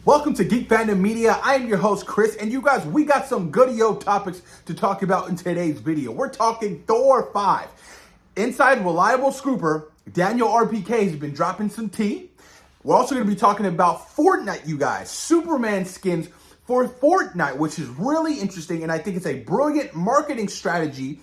Welcome to Geek Fandom Media. I am your host, Chris, and you guys, we got some good-yo topics to talk about in today's video. We're talking Thor 5. Inside Reliable Scooper, Daniel RPK has been dropping some tea. We're also going to be talking about Fortnite, you guys. Superman skins for Fortnite, which is really interesting, and I think it's a brilliant marketing strategy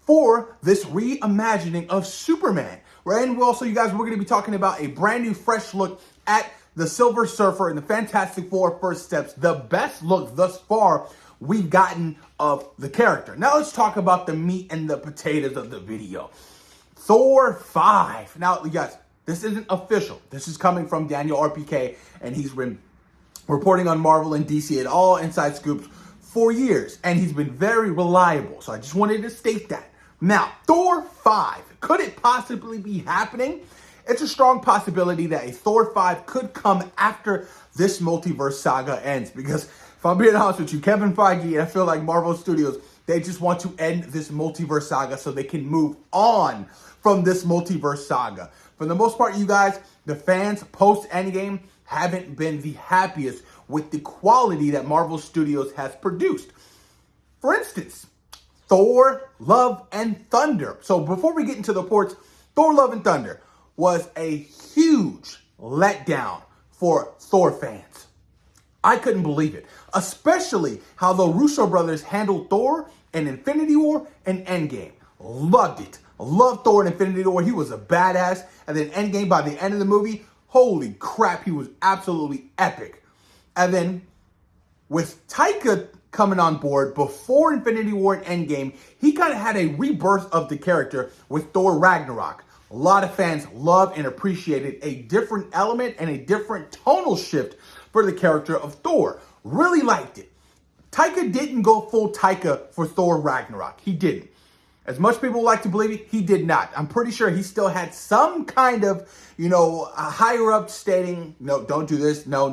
for this reimagining of Superman. Right? And also, you guys, we're going to be talking about a brand new, fresh look at the Silver Surfer and the Fantastic Four First Steps, the best look thus far we've gotten of the character. Now let's talk about the meat and the potatoes of the video. Thor 5. Now, you guys, this isn't official. This is coming from Daniel RPK, and he's been reporting on Marvel and DC and all inside scoops for years, and he's been very reliable. So I just wanted to state that. Now, Thor 5. Could it possibly be happening? It's a strong possibility that a Thor 5 could come after this Multiverse Saga ends. Because if I'm being honest with you, Kevin Feige, and I feel like Marvel Studios, they just want to end this Multiverse Saga so they can move on from this Multiverse Saga. For the most part, you guys, the fans post-Endgame haven't been the happiest with the quality that Marvel Studios has produced. For instance, Thor, Love, and Thunder. So before we get into the reports, Thor, Love, and Thunder was a huge letdown for Thor fans. I couldn't believe it, especially how the Russo brothers handled Thor in Infinity War and Endgame. Loved it. Loved Thor in Infinity War. He was a badass. And then Endgame, by the end of the movie, holy crap, he was absolutely epic. And then with Taika coming on board before Infinity War and Endgame, he kind of had a rebirth of the character with Thor Ragnarok. A lot of fans loved and appreciated a different element and a different tonal shift for the character of Thor. Really liked it. Taika didn't go full Taika for Thor Ragnarok. He didn't. As much people like to believe it, he did not. I'm pretty sure he still had some kind of, a higher up stating, no, don't do this. No.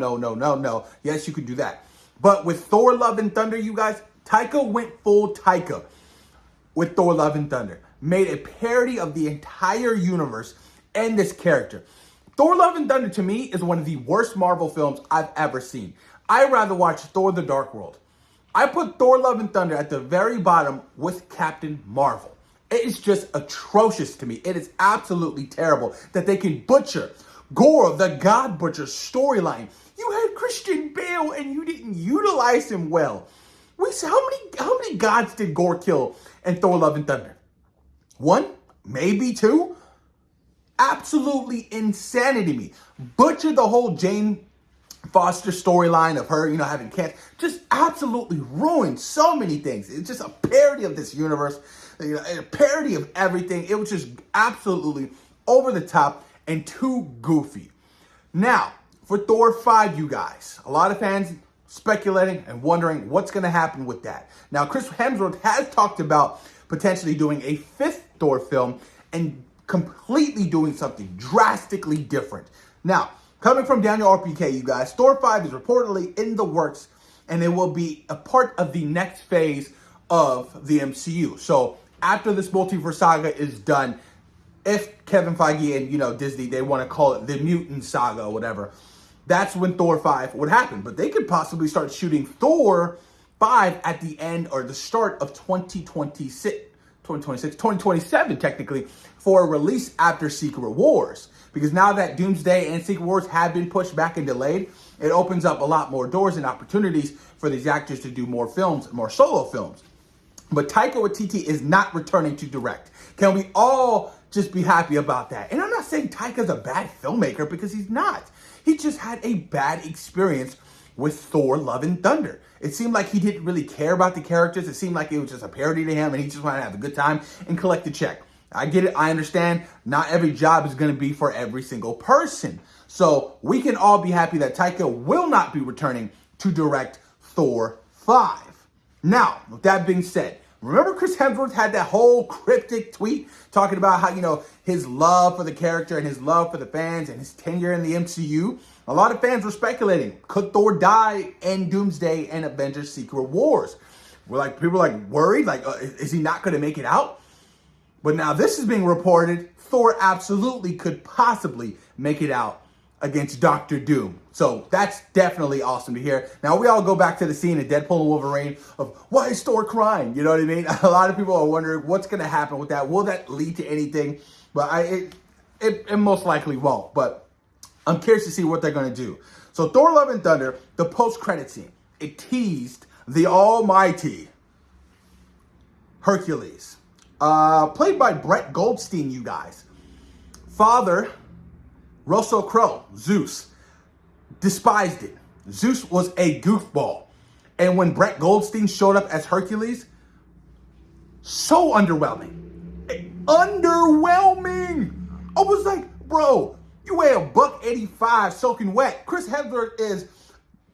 Yes, you could do that. But with Thor, Love, and Thunder, you guys, Taika went full Taika with Thor, Love, and Thunder. Made a parody of the entire universe and this character. Thor, Love, and Thunder, to me, is one of the worst Marvel films I've ever seen. I'd rather watch Thor the Dark World. I put Thor, Love, and Thunder at the very bottom with Captain Marvel. It is just atrocious to me. It is absolutely terrible that they can butcher Gore, the God Butcher storyline. You had Christian Bale and you didn't utilize him well. How many gods did Gore kill in Thor, Love, and Thunder? 1, maybe 2. Absolutely insanity to me. Butchered the whole Jane Foster storyline of her, having cancer. Just absolutely ruined so many things. It's just a parody of this universe, a parody of everything. It was just absolutely over the top and too goofy. Now, for Thor 5, you guys, a lot of fans speculating and wondering what's going to happen with that. Now, Chris Hemsworth has talked about potentially doing a 5th Thor film and completely doing something drastically different. Now, coming from Daniel RPK, you guys, Thor 5 is reportedly in the works, and it will be a part of the next phase of the MCU. So after this Multiverse Saga is done, if Kevin Feige and, Disney, they want to call it the Mutant Saga or whatever, that's when Thor 5 would happen. But they could possibly start shooting Thor 5 at the end or the start of 2027 technically, for a release after Secret Wars. Because now that Doomsday and Secret Wars have been pushed back and delayed, it opens up a lot more doors and opportunities for these actors to do more films, more solo films. But Taika Waititi is not returning to direct. Can we all just be happy about that? And I'm not saying Taika's a bad filmmaker, because he's not. He just had a bad experience with Thor, Love, and Thunder. It seemed like he didn't really care about the characters. It seemed like it was just a parody to him, and he just wanted to have a good time and collect a check. I get it. I understand. Not every job is going to be for every single person. So we can all be happy that Taika will not be returning to direct Thor 5. Now, with that being said, remember Chris Hemsworth had that whole cryptic tweet talking about how, his love for the character and his love for the fans and his tenure in the MCU? A lot of fans were speculating, could Thor die in Doomsday and Avengers Secret Wars? People were worried, is he not going to make it out? But now this is being reported, Thor absolutely could possibly make it out against Doctor Doom. So that's definitely awesome to hear. Now we all go back to the scene in Deadpool and Wolverine of why is Thor crying? You know what I mean? A lot of people are wondering what's going to happen with that. Will that lead to anything? But it most likely won't. But I'm curious to see what they're going to do. So Thor: Love and Thunder, the post-credit scene, it teased the almighty Hercules, played by Brett Goldstein, you guys. Father Russell Crowe, Zeus, despised it. Zeus was a goofball. And when Brett Goldstein showed up as Hercules, so underwhelming. Underwhelming! I was like, bro, you weigh $185 soaking wet. Chris Hemsworth is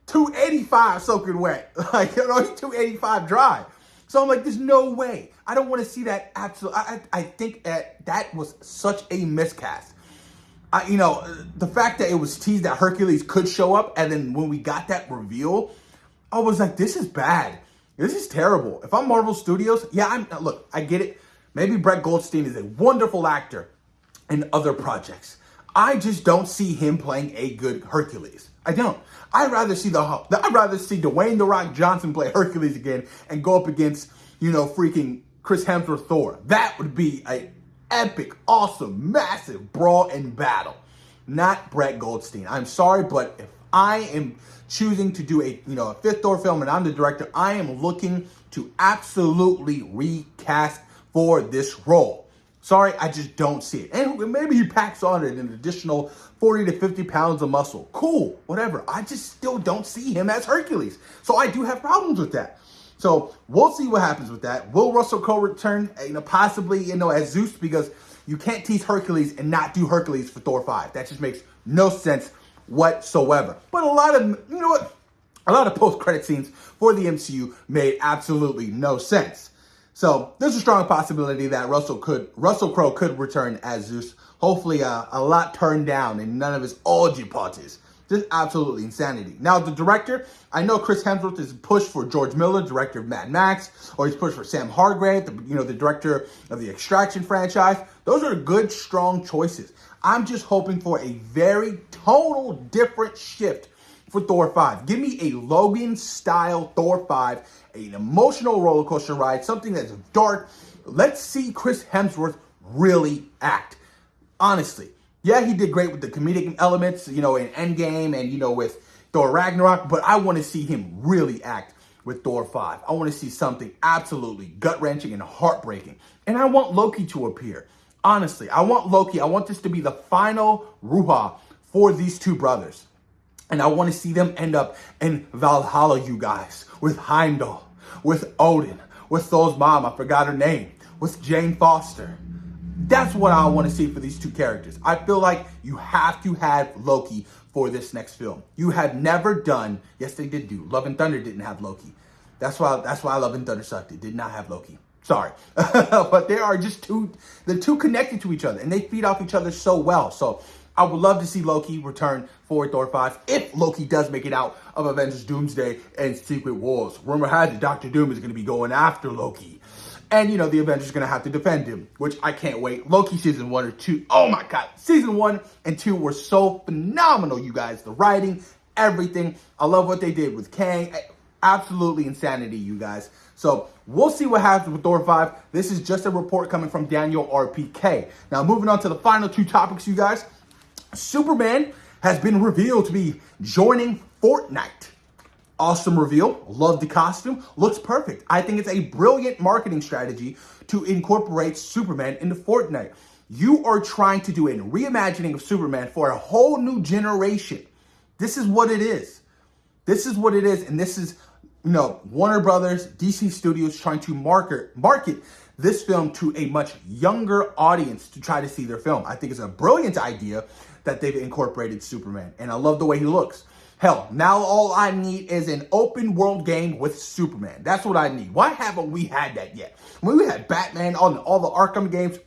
285 soaking wet. Like, you know, he's 285 dry. So I'm like, there's no way. I don't want to see that. Absolutely. I think that was such a miscast. The fact that it was teased that Hercules could show up, and then when we got that reveal, I was like, this is bad. This is terrible. If I'm Marvel Studios, look, I get it. Maybe Brett Goldstein is a wonderful actor in other projects. I just don't see him playing a good Hercules. I don't. I'd rather see Dwayne "The Rock" Johnson play Hercules again and go up against, freaking Chris Hemsworth Thor. That would be a epic, awesome, massive brawl and battle. Not Brett Goldstein. I'm sorry, but if I am choosing to do a fifth Thor film and I'm the director, I am looking to absolutely recast for this role. Sorry, I just don't see it. And maybe he packs on an additional 40 to 50 pounds of muscle. Cool, whatever. I just still don't see him as Hercules. So I do have problems with that. So we'll see what happens with that. Will Russell Crowe return, possibly, as Zeus? Because you can't tease Hercules and not do Hercules for Thor 5. That just makes no sense whatsoever. But a lot of post-credit scenes for the MCU made absolutely no sense. So there's a strong possibility that Russell Crowe could return as Zeus. Hopefully a lot turned down and none of his orgy parties. Just absolutely insanity. Now, the director, I know Chris Hemsworth is pushed for George Miller, director of Mad Max, or he's pushed for Sam Hargrave, the director of the Extraction franchise. Those are good, strong choices. I'm just hoping for a very total different shift for Thor 5. Give me a Logan-style Thor 5, an emotional roller coaster ride, something that's dark. Let's see Chris Hemsworth really act. Honestly. Yeah, he did great with the comedic elements, in Endgame and, with Thor Ragnarok, but I want to see him really act with Thor 5. I want to see something absolutely gut-wrenching and heartbreaking. And I want Loki to appear. Honestly, I want Loki. I want this to be the final Ruha for these two brothers. And I want to see them end up in Valhalla, you guys, with Heimdall, with Odin, with Thor's mom, I forgot her name, with Jane Foster. That's what I want to see for these two characters. I feel like you have to have Loki for this next film. You have never done, yes they did do, Love and Thunder didn't have Loki. That's why Love and Thunder sucked. It did not have Loki. Sorry. But they are just they're too connected to each other and they feed off each other so well. So I would love to see Loki return for Thor 5 if Loki does make it out of Avengers Doomsday and Secret Wars. Rumor has it Doctor Doom is going to be going after Loki. And, the Avengers are going to have to defend him, which I can't wait. Loki season 1 or 2. Oh, my God. Season 1 and 2 were so phenomenal, you guys. The writing, everything. I love what they did with Kang. Absolutely insanity, you guys. So we'll see what happens with Thor 5. This is just a report coming from Daniel RPK. Now, moving on to the final two topics, you guys. Superman has been revealed to be joining Fortnite. Awesome reveal. Love the costume. Looks perfect. I think it's a brilliant marketing strategy to incorporate Superman into Fortnite. You are trying to do a reimagining of Superman for a whole new generation. This is what it is. This is what it is. And this is, Warner Brothers, DC Studios trying to market this film to a much younger audience to try to see their film. I think it's a brilliant idea that they've incorporated Superman. And I love the way he looks. Hell, now all I need is an open world game with Superman. That's what I need. Why haven't we had that yet? When we had Batman, all the Arkham games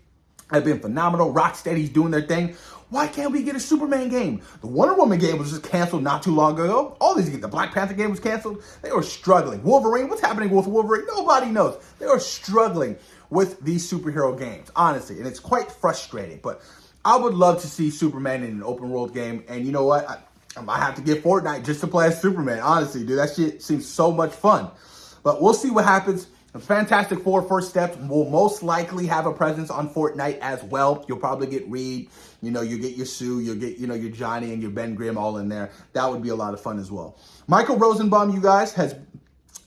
have been phenomenal. Rocksteady's doing their thing. Why can't we get a Superman game? The Wonder Woman game was just canceled not too long ago. All these games, the Black Panther game was canceled. They were struggling. Wolverine, what's happening with Wolverine? Nobody knows. They are struggling with these superhero games, honestly. And it's quite frustrating. But I would love to see Superman in an open world game. And you know what? I might have to get Fortnite just to play as Superman. Honestly, dude, that shit seems so much fun. But we'll see what happens. The Fantastic Four First Steps will most likely have a presence on Fortnite as well. You'll probably get Reed, you get your Sue, you'll get, your Johnny and your Ben Grimm all in there. That would be a lot of fun as well. Michael Rosenbaum, you guys, has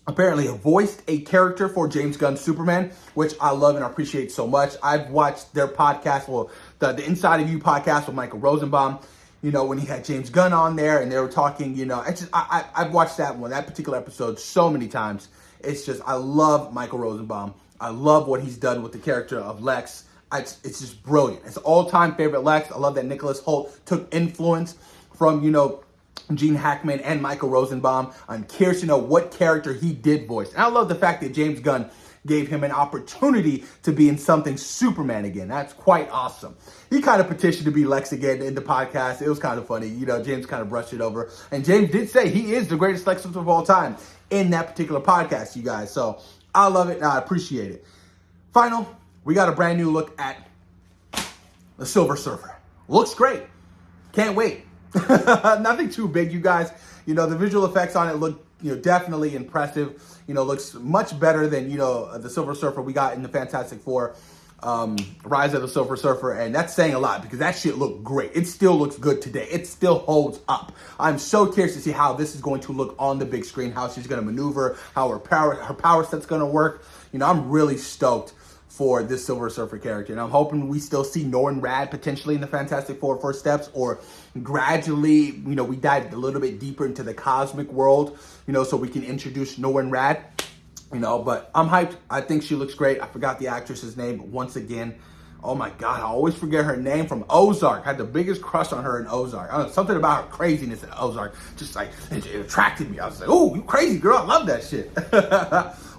apparently voiced a character for James Gunn's Superman, which I love and appreciate so much. I've watched their podcast, well, the Inside of You podcast with Michael Rosenbaum, when he had James Gunn on there and they were talking, I've watched that particular episode so many times. It's just, I love Michael Rosenbaum. I love what he's done with the character of Lex. It's just brilliant. It's all-time favorite Lex. I love that Nicholas Hoult took influence from, Gene Hackman and Michael Rosenbaum. I'm curious to know what character he did voice. And I love the fact that James Gunn gave him an opportunity to be in something Superman again. That's quite awesome. He kind of petitioned to be Lex again in the podcast. It was kind of funny. James kind of brushed it over. And James did say he is the greatest Lex Luthor of all time in that particular podcast, you guys. So I love it and I appreciate it. Final, we got a brand new look at the Silver Surfer. Looks great. Can't wait. Nothing too big, you guys. The visual effects on it look, definitely impressive. Looks much better than, the Silver Surfer we got in the Fantastic Four, Rise of the Silver Surfer. And that's saying a lot because that shit looked great. It still looks good today. It still holds up. I'm so curious to see how this is going to look on the big screen, how she's going to maneuver, how her power set's going to work. I'm really stoked for this Silver Surfer character. And I'm hoping we still see Norrin Radd potentially in the Fantastic Four First Steps, or gradually, we dive a little bit deeper into the cosmic world, so we can introduce Norrin Radd, but I'm hyped. I think she looks great. I forgot the actress's name once again. Oh my God, I always forget her name, from Ozark. I had the biggest crush on her in Ozark. I don't know, something about her craziness in Ozark, just like, it attracted me. I was like, oh, you crazy girl. I love that shit.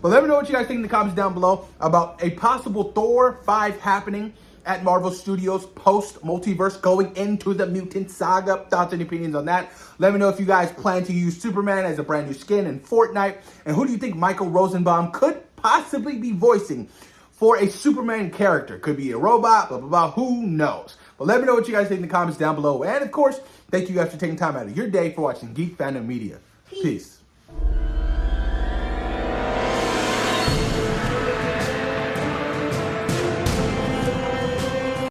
Well, let me know what you guys think in the comments down below about a possible Thor 5 happening at Marvel Studios post Multiverse going into the Mutant Saga. Thoughts and opinions on that. Let me know if you guys plan to use Superman as a brand new skin in Fortnite. And who do you think Michael Rosenbaum could possibly be voicing for a Superman character? Could be a robot, blah, blah, blah. Who knows? But let me know what you guys think in the comments down below. And of course, thank you guys for taking time out of your day for watching Geek Fandom Media. Peace.